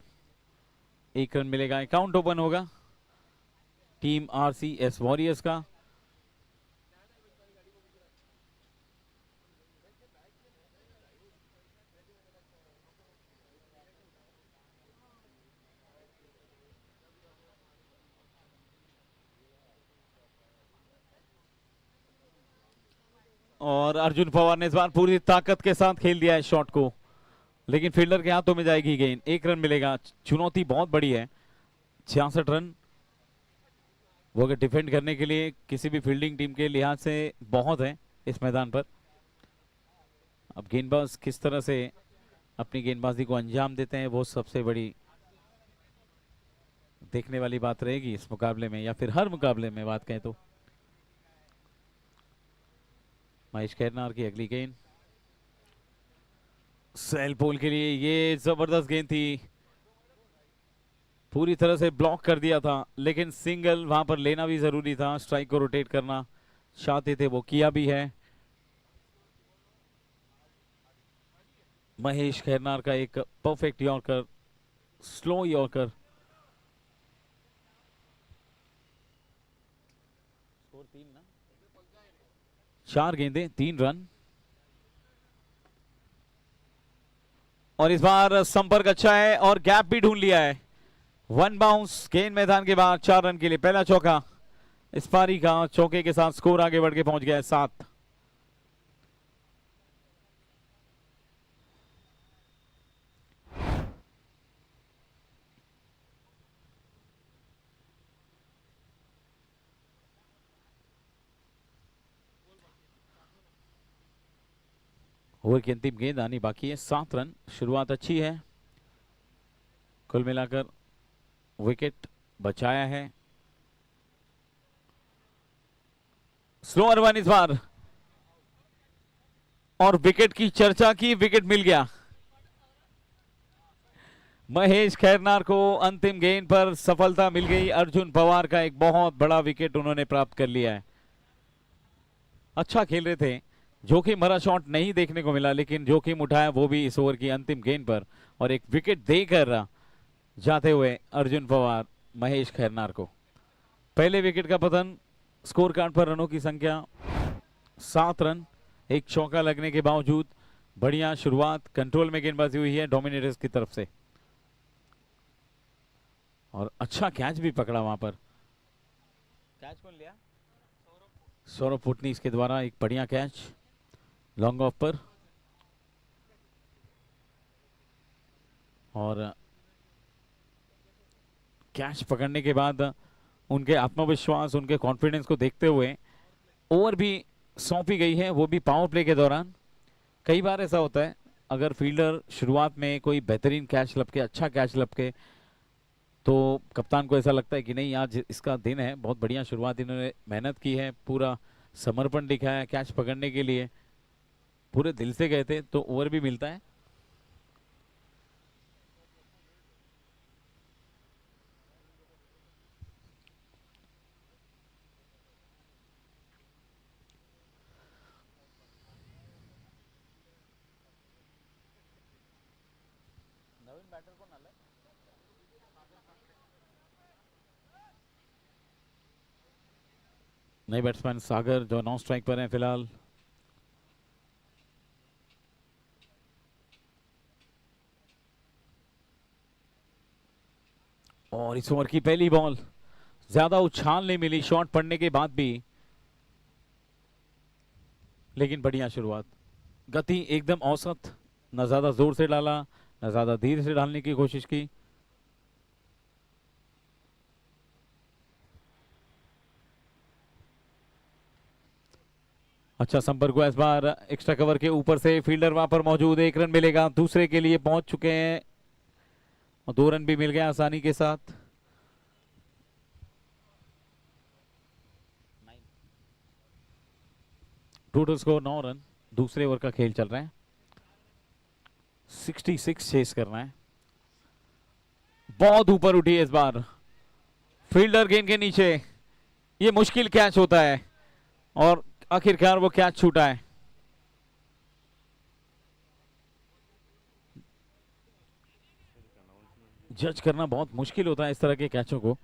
1 रन मिलेगा, अकाउंट ओपन होगा टीम RCS वॉरियर्स का। और अर्जुन पवार ने इस बार पूरी ताकत के साथ खेल दिया है शॉट को, लेकिन फील्डर के हाथों में जाएगी गेंद। 1 रन मिलेगा। चुनौती बहुत बड़ी है, 66 रन वो अगर डिफेंड करने के लिए किसी भी फील्डिंग टीम के लिहाज से बहुत है इस मैदान पर। अब गेंदबाज किस तरह से अपनी गेंदबाजी को अंजाम देते हैं वो सबसे बड़ी देखने वाली बात रहेगी इस मुकाबले में, या फिर हर मुकाबले में बात कहें तो। महेश खैरनार की अगली गेंद साहिल पोल के लिए। ये जबरदस्त गेंद थी, पूरी तरह से ब्लॉक कर दिया था, लेकिन सिंगल वहां पर लेना भी जरूरी था। स्ट्राइक को रोटेट करना चाहते थे, वो किया भी है। महेश खैरनार का एक परफेक्ट यॉर्कर, स्लो यॉर्कर। 4 गेंदें 3 रन। और इस बार संपर्क अच्छा है और गैप भी ढूंढ लिया है। 1 बाउंस गेंद मैदान के बाहर, 4 रन के लिए पहला चौका इस पारी का। चौके के साथ स्कोर आगे बढ़ के पहुंच गया है 7। ओवर की अंतिम गेंद आनी बाकी है। 7 रन, शुरुआत अच्छी है। कुल मिलाकर विकेट बचाया है। स्लोअर वन इस बार, और विकेट की चर्चा की, विकेट मिल गया। महेश खैरनार को अंतिम गेंद पर सफलता मिल गई। अर्जुन पवार का एक बहुत बड़ा विकेट उन्होंने प्राप्त कर लिया है। अच्छा खेल रहे थे, जोखिम भरा शॉट नहीं देखने को मिला, लेकिन जोखिम उठाया वो भी इस ओवर की अंतिम गेंद पर, और एक विकेट देकर जाते हुए अर्जुन पवार महेश खैरनार को। पहले विकेट का पतन। स्कोर कार्ड पर रनों की संख्या 7 रन, एक चौका लगने के बावजूद बढ़िया शुरुआत। कंट्रोल में गेंदबाजी हुई है डोमिनेटर्स की तरफ से, और अच्छा कैच भी पकड़ा वहां पर। कैच कौन लिया? सौरभ पुटनीस के द्वारा एक बढ़िया कैच लॉन्ग ऑफ पर। और कैच पकड़ने के बाद उनके आत्मविश्वास, उनके कॉन्फिडेंस को देखते हुए ओवर भी सौंपी गई है, वो भी पावर प्ले के दौरान। कई बार ऐसा होता है, अगर फील्डर शुरुआत में कोई बेहतरीन कैच लपके, अच्छा कैच लपके, तो कप्तान को ऐसा लगता है कि नहीं आज इसका दिन है, बहुत बढ़िया शुरुआत, इन्होंने मेहनत की है, पूरा समर्पण दिखाया कैच पकड़ने के लिए, पूरे दिल से गए थे, तो ओवर भी मिलता है। नए बैट्समैन सागर जो नॉन स्ट्राइक पर हैं फिलहाल। और इस ओवर की पहली बॉल, ज्यादा उछाल नहीं मिली शॉट पड़ने के बाद भी, लेकिन बढ़िया शुरुआत। गति एकदम औसत, न ज्यादा जोर से डाला न ज्यादा धीरे से डालने की कोशिश की। अच्छा संपर्क हुआ इस बार एक्स्ट्रा कवर के ऊपर से, फील्डर वहां पर मौजूद है, 1 रन मिलेगा, दूसरे के लिए पहुंच चुके हैं और 2 रन भी मिल गया आसानी के साथ। टोटल स्कोर 9 रन, दूसरे ओवर का खेल चल रहा है, 66 चेस करना है। बहुत ऊपर उठी है इस बार, फील्डर गेंद के नीचे, ये मुश्किल कैच होता है और आखिरकार वो कैच छूटा है। जज करना बहुत मुश्किल होता है इस तरह के कैचों को।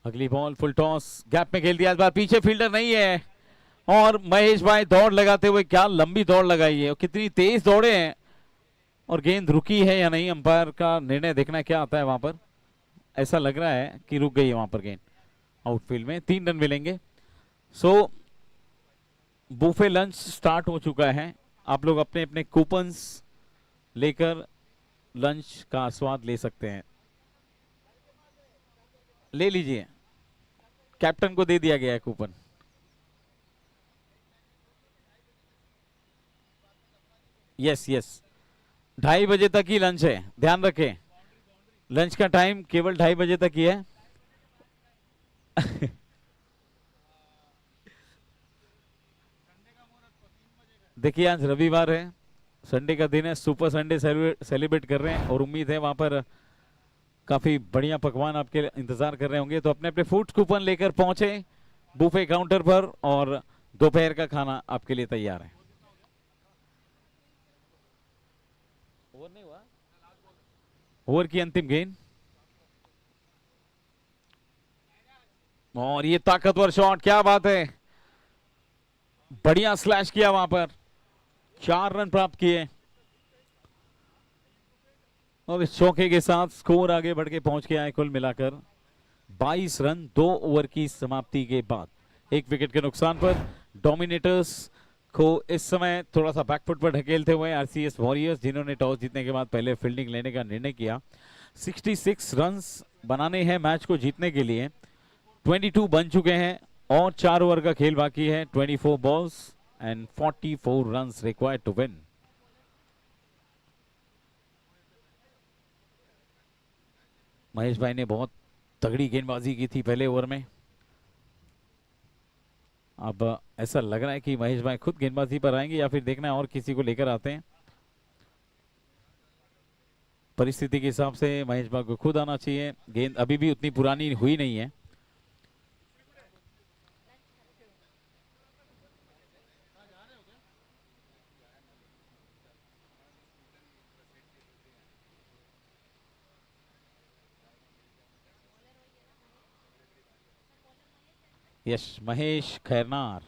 अगली बॉल फुल टॉस, गैप में खेल दिया इस बार, पीछे फील्डर नहीं है और महेश भाई दौड़ लगाते हुए, क्या लंबी दौड़ लगाई है और कितनी तेज दौड़े हैं, और गेंद रुकी है या नहीं, अंपायर का निर्णय देखना क्या आता है वहां पर। ऐसा लग रहा है कि रुक गई है वहां पर गेंद। आउटफील्ड में 3 रन मिलेंगे। सो बुफे लंच स्टार्ट हो चुका है, आप लोग अपने अपने कूपन्स लेकर लंच का स्वाद ले सकते हैं। ले लीजिए, कैप्टन को दे दिया गया है कूपन। यस यस, 2:30 बजे तक ही लंच है, ध्यान रखें, लंच का टाइम केवल 2:30 बजे तक ही है। देखिए आज रविवार है, संडे का दिन है, सुपर संडे सेलिब्रेट कर रहे हैं और उम्मीद है वहां पर काफी बढ़िया पकवान आपके इंतजार कर रहे होंगे, तो अपने अपने फूड कूपन लेकर पहुंचे बुफे काउंटर पर और दोपहर का खाना आपके लिए तैयार है। ओवर नहीं हुआ, ओवर की अंतिम गेंद और ये ताकतवर शॉट, क्या बात है, बढ़िया स्लैश किया वहां पर, 4 रन प्राप्त किए और इस चौके के साथ स्कोर आगे बढ़ के पहुंच गया है कुल मिलाकर 22 रन 2 ओवर की समाप्ति के बाद। 1 विकेट के नुकसान पर डोमिनेटर्स को इस समय थोड़ा सा बैकफुट पर ढकेलते हुए आरसीएस वॉरियर्स, जिन्होंने टॉस जीतने के बाद पहले फील्डिंग लेने का निर्णय किया। 66 रन्स बनाने हैं मैच को जीतने के लिए, 22 बन चुके हैं और 4 ओवर का खेल बाकी है, 24 balls and 44 runs required to win. Mahesh भाई ने बहुत तगड़ी गेंदबाजी की थी पहले ओवर में, अब ऐसा लग रहा है कि महेश भाई खुद गेंदबाजी पर आएंगे या फिर देखना है और किसी को लेकर आते हैं। परिस्थिति के हिसाब से महेश भाई को खुद आना चाहिए, गेंद अभी भी उतनी पुरानी हुई नहीं है। यश महेश खैरनार,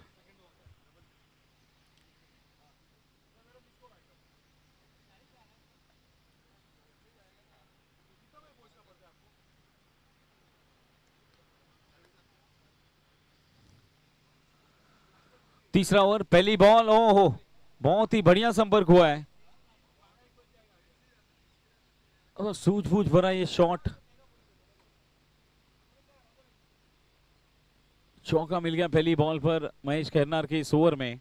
तीसरा ओवर पहली बॉल, ओहो बहुत ही बढ़िया संपर्क हुआ है, सूझबूझ भरा ये शॉट, चौका मिल गया पहली बॉल पर महेश खैरनार के इस ओवर में।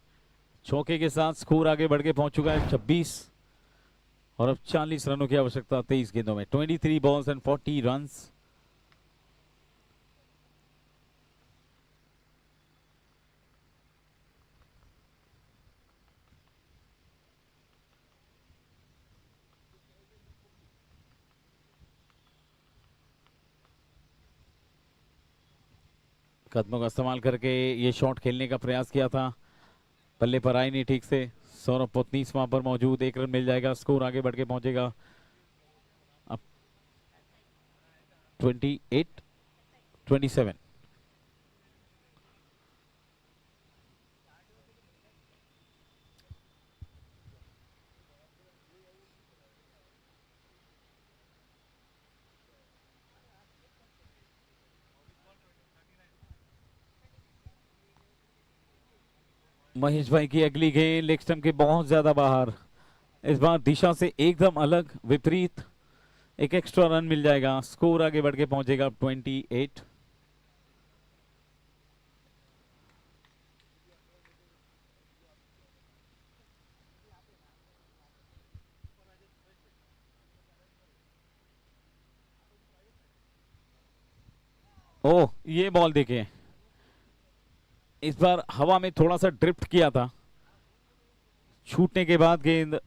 चौके के साथ स्कोर आगे बढ़ के पहुंच चुका है 26 और अब 40 रनों की आवश्यकता 23 गेंदों में, 23 बॉल्स एंड 40 रन्स। कदमों का इस्तेमाल करके ये शॉट खेलने का प्रयास किया था, बल्ले पर आई नहीं ठीक से। सौरभ पोतनीस वहां पर मौजूद, 1 रन मिल जाएगा, स्कोर आगे बढ़ के पहुंचेगा अब 28-27। महेश भाई की अगली गेंद लेग स्टंप के बहुत ज्यादा बाहर, इस बार दिशा से एकदम अलग विपरीत, एक एक्स्ट्रा रन मिल जाएगा, स्कोर आगे बढ़ के पहुंचेगा 28। ओह, ये बॉल देखे, इस बार हवा में थोड़ा सा ड्रिफ्ट किया था, छूटने के बाद गेंद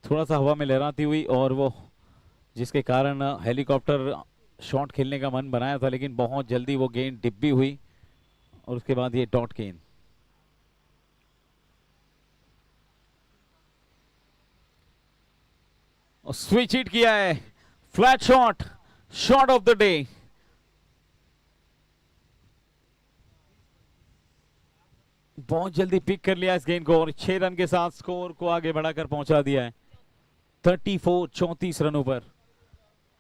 थोड़ा सा हवा में लहराती हुई, और वो जिसके कारण हेलीकॉप्टर शॉट खेलने का मन बनाया था, लेकिन बहुत जल्दी वो गेंद डिब्बी हुई और उसके बाद ये डॉट गेंद। और स्विच हिट किया है, flat shot, shot of the day. बहुत जल्दी पिक कर लिया इस गेंद को और 6 रन के साथ स्कोर को आगे बढ़ाकर पहुंचा दिया है 34 रनों पर।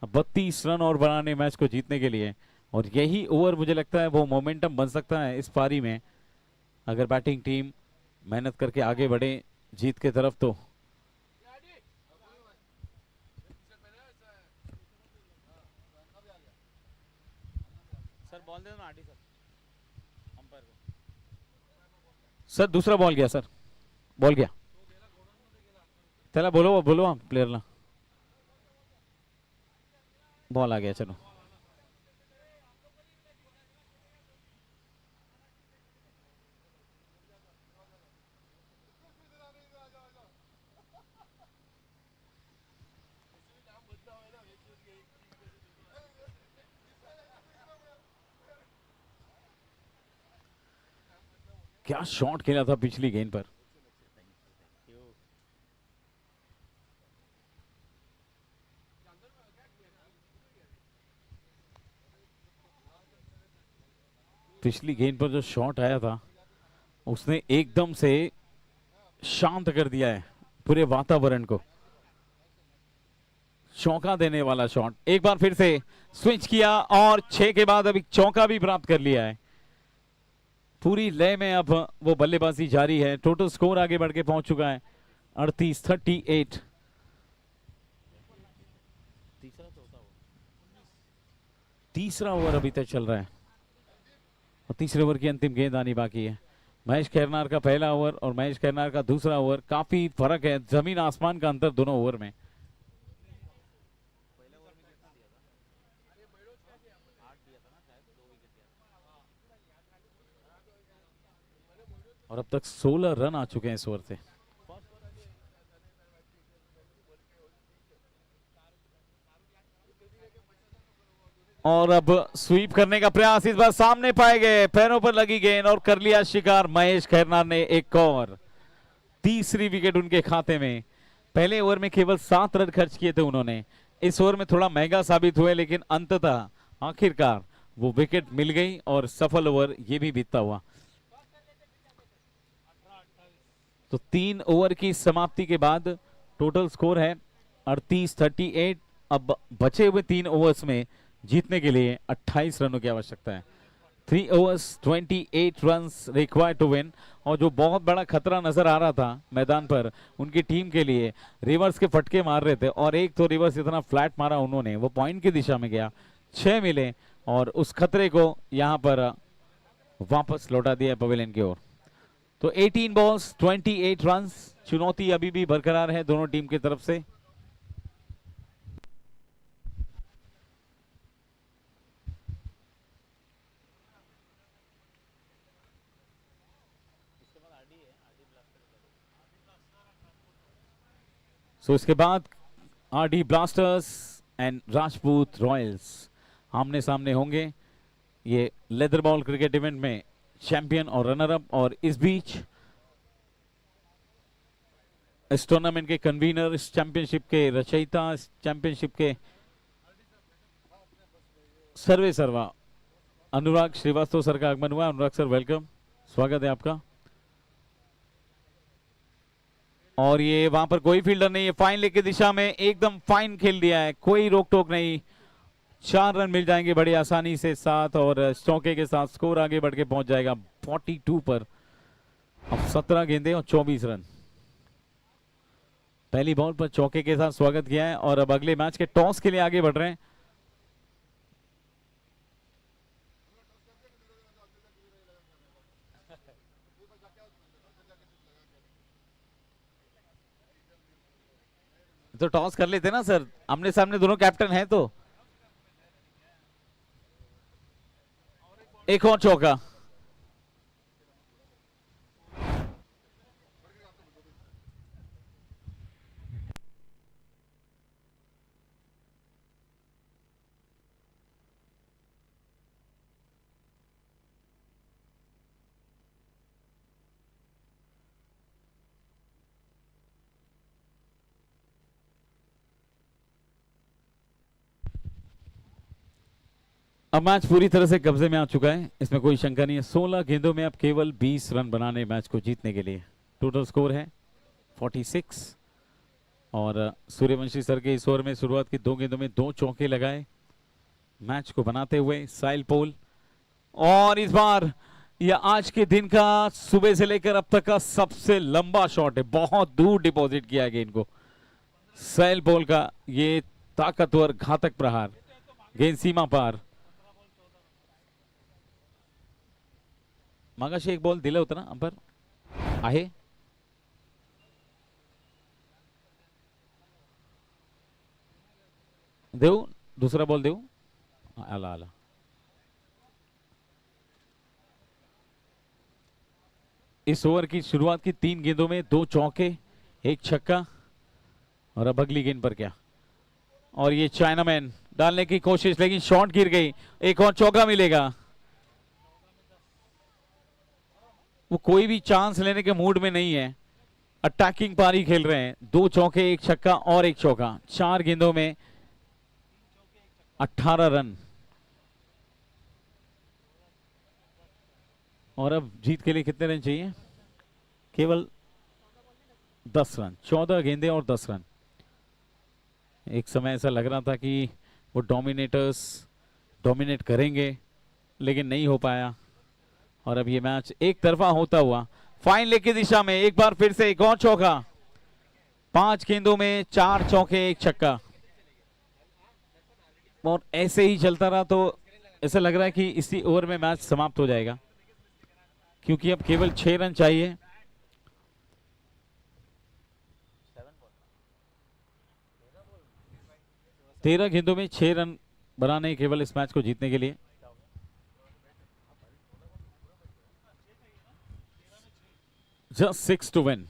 32 रन और बनाने मैच को जीतने के लिए, और यही ओवर मुझे लगता है वो मोमेंटम बन सकता है इस पारी में, अगर बैटिंग टीम मेहनत करके आगे बढ़े जीत के तरफ तो। सर बॉल दे दो ना आरडी सर, अंपायर को। सर दूसरा बॉल गया, सर बॉल गया, चला बोलो बोलो आप प्लेयर ला, बॉल आ गया, चलो। क्या शॉट खेला था पिछली गेंद पर, पिछली गेंद पर जो शॉट आया था उसने एकदम से शांत कर दिया है पूरे वातावरण को, चौका देने वाला शॉट। एक बार फिर से स्विच किया और 6 के बाद अभी चौका भी प्राप्त कर लिया है, पूरी लय में अब वो बल्लेबाजी जारी है। टोटल स्कोर आगे बढ़ के पहुंच चुका है 38। तीसरा ओवर अभी तक चल रहा है और तीसरे ओवर की अंतिम गेंद आनी बाकी है। महेश खैरनार का पहला ओवर और महेश खैरनार का दूसरा ओवर, काफी फर्क है, जमीन आसमान का अंतर दोनों ओवर में। और अब तक 16 रन आ चुके हैं इस ओवर से। और अब स्वीप करने का प्रयास, इस बार सामने पाए गए, पैरों पर लगी गेंद और कर लिया शिकार महेश खैरनार ने एक और। तीसरी विकेट उनके खाते में। पहले ओवर में केवल 7 रन खर्च किए थे उन्होंने, इस ओवर में थोड़ा महंगा साबित हुए, लेकिन अंततः आखिरकार वो विकेट मिल गई और सफल ओवर ये भी बीतता हुआ। तो 3 ओवर की समाप्ति के बाद टोटल स्कोर है 38। अब बचे हुए 3 ओवर्स में जीतने के लिए 28 रनों की आवश्यकता है। 3 overs 28 runs required to win. और जो बहुत बड़ा खतरा नजर आ रहा था मैदान पर उनकी टीम के लिए, रिवर्स के फटके मार रहे थे और एक तो रिवर्स इतना फ्लैट मारा उन्होंने, वो पॉइंट की दिशा में गया, 6 मिले और उस खतरे को यहां पर वापस लौटा दिया पवेलियन की ओर। तो 18 बॉल्स 28 रन्स, चुनौती अभी भी बरकरार है दोनों टीम की तरफ से। सो इसके बाद RD blasters and Rajput Royals आमने सामने होंगे। ये लेदर बॉल क्रिकेट इवेंट में चैंपियन और रनर अप, और इस बीच इस टूर्नामेंट के कन्वीनर, इस चैंपियनशिप के रचयिता, इस चैंपियनशिप के सर्वे सर्वा अनुराग श्रीवास्तव सर का आगमन हुआ। अनुराग सर वेलकम, स्वागत है आपका। और ये वहां पर कोई फील्डर नहीं है, फाइन लेग की दिशा में एकदम फाइन खेल दिया है, कोई रोक टोक नहीं। 4 रन मिल जाएंगे बड़ी आसानी से साथ, और चौके के साथ स्कोर आगे बढ़ के पहुंच जाएगा 42 पर। अब 17 गेंदें और 24 रन। पहली बॉल पर चौके के साथ स्वागत किया है, और अब अगले मैच के टॉस के लिए आगे बढ़ रहे हैं। तो टॉस कर लेते ना सर, आमने सामने दोनों कैप्टन हैं तो। एक और चौका। अब मैच पूरी तरह से कब्जे में आ चुका है, इसमें कोई शंका नहीं है। 16 गेंदों में अब केवल 20 रन बनाने मैच को जीतने के लिए। टोटल स्कोर है 46। और सूर्यवंशी सर के इस ओवर में शुरुआत की 2 गेंदों में 2 चौके लगाए मैच को बनाते हुए साहिल पोल। और इस बार यह आज के दिन का सुबह से लेकर अब तक का सबसे लंबा शॉट है, बहुत दूर डिपॉजिट किया है गेंद को। साहिल पोल का ये ताकतवर घातक प्रहार, गेंद सीमा पार। मागाशी एक बॉल दिलं होतं ना अंपर आहे। देऊ दूसरा बॉल देऊ, आला आला। इस ओवर की शुरुआत की 3 गेंदों में 2 चौके, 1 छक्का, और अब अगली गेंद पर क्या। और ये चाइनामैन डालने की कोशिश, लेकिन शॉट गिर गई। एक और चौका मिलेगा। वो कोई भी चांस लेने के मूड में नहीं है, अटैकिंग पारी खेल रहे हैं। 2 चौके, 1 छक्का और 1 चौका, 4 गेंदों में 18 रन। और अब जीत के लिए कितने रन चाहिए? केवल 10 रन। 14 गेंदें और 10 रन। एक समय ऐसा लग रहा था कि वो डोमिनेट करेंगे, लेकिन नहीं हो पाया। और अब ये मैच एक तरफा होता हुआ फाइन लेग की दिशा में एक बार फिर से एक और चौका। 5 गेंदों में 4 चौके, 1 छक्का। और ऐसे ही चलता रहा तो ऐसा लग रहा है कि इसी ओवर में मैच समाप्त हो जाएगा, क्योंकि अब केवल 6 रन चाहिए। तेरह गेंदों में 6 रन बनाने केवल इस मैच को जीतने के लिए। Just 6 to win.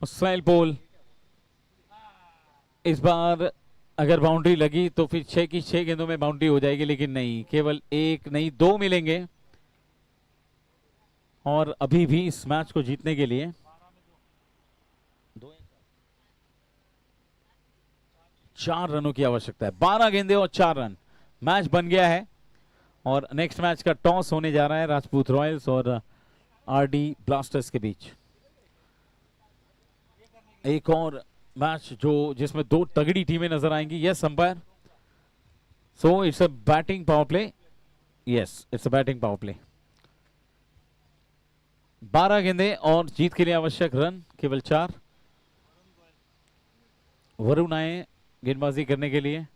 Sahil Pol इस बार अगर बाउंड्री लगी तो फिर 6 की 6 गेंदों में बाउंड्री हो जाएगी, लेकिन नहीं, केवल 1 नहीं 2 मिलेंगे। और अभी भी इस मैच को जीतने के लिए 4 रनों की आवश्यकता है। 12 गेंदे और 4 रन, मैच बन गया है। और नेक्स्ट मैच का टॉस होने जा रहा है राजपूत रॉयल्स और आरडी ब्लास्टर्स के बीच। एक और मैच जिसमें 2 तगड़ी टीमें नजर आएंगी। Yes umpire, so it's a batting power play. Yes, it's a batting power play. 12 गेंदे और जीत के लिए आवश्यक रन केवल 4। वरुण आए गेंदबाजी करने के लिए।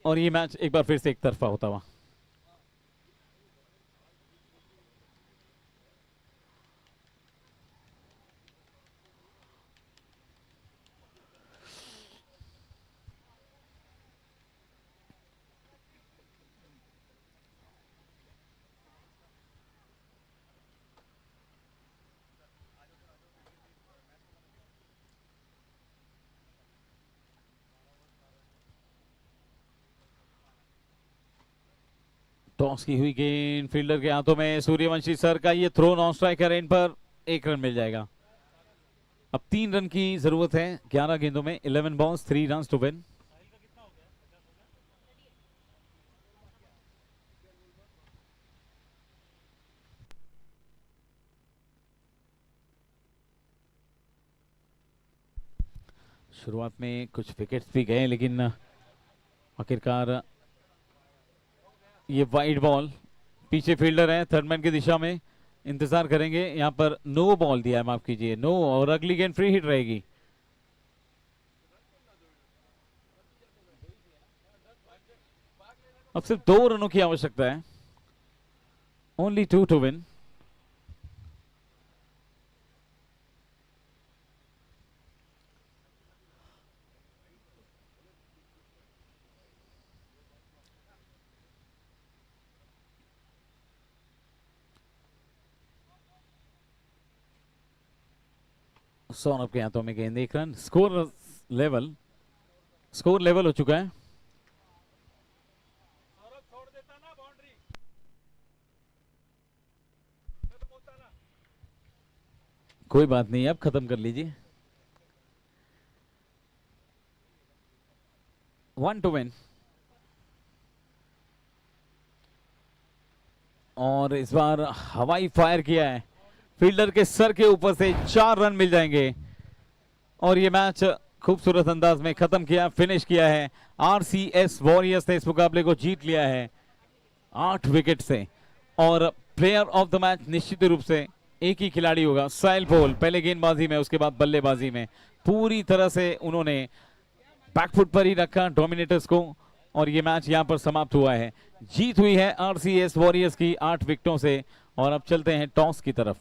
और ये मैच एक बार फिर से एक तरफा होता हुआ। टॉस की हुई गेंद फील्डर के हाथों में, सूर्यवंशी सर का ये थ्रो नॉन स्ट्राइकर एंड पर 1 रन मिल जाएगा। अब 3 रन की जरूरत है 11 गेंदों में, 11 बॉल्स 3 रन टू विन। शुरुआत में कुछ विकेट्स भी गए लेकिन आखिरकार ये वाइड बॉल, पीछे फील्डर है थर्ड मैन की दिशा में, इंतजार करेंगे। यहाँ पर नो बॉल दिया है, माफ कीजिए, नो, और अगली गेंद फ्री हिट रहेगी। अब सिर्फ 2 रनों की आवश्यकता है, ओनली 2 टू विन। सौरभ के हाथों में गेंद, 1 रन, स्कोर लेवल हो चुका है। कोई बात नहीं, अब खत्म कर लीजिए। 1 टू विन। और इस बार हवाई फायर किया है, फील्डर के सर के ऊपर से 4 रन मिल जाएंगे और ये मैच खूबसूरत अंदाज में खत्म किया, फिनिश किया है। आरसीएस वॉरियर्स ने इस मुकाबले को जीत लिया है 8 विकेट से। और प्लेयर ऑफ द मैच निश्चित रूप से एक ही खिलाड़ी होगा, साहिल पोल। पहले गेंदबाजी में, उसके बाद बल्लेबाजी में पूरी तरह से उन्होंने बैकफुट पर ही रखा डोमिनेटर्स को और ये मैच यहां पर समाप्त हुआ है। जीत हुई है आरसीएस वॉरियर्स की 8 विकेटों से। और अब चलते हैं टॉस की तरफ।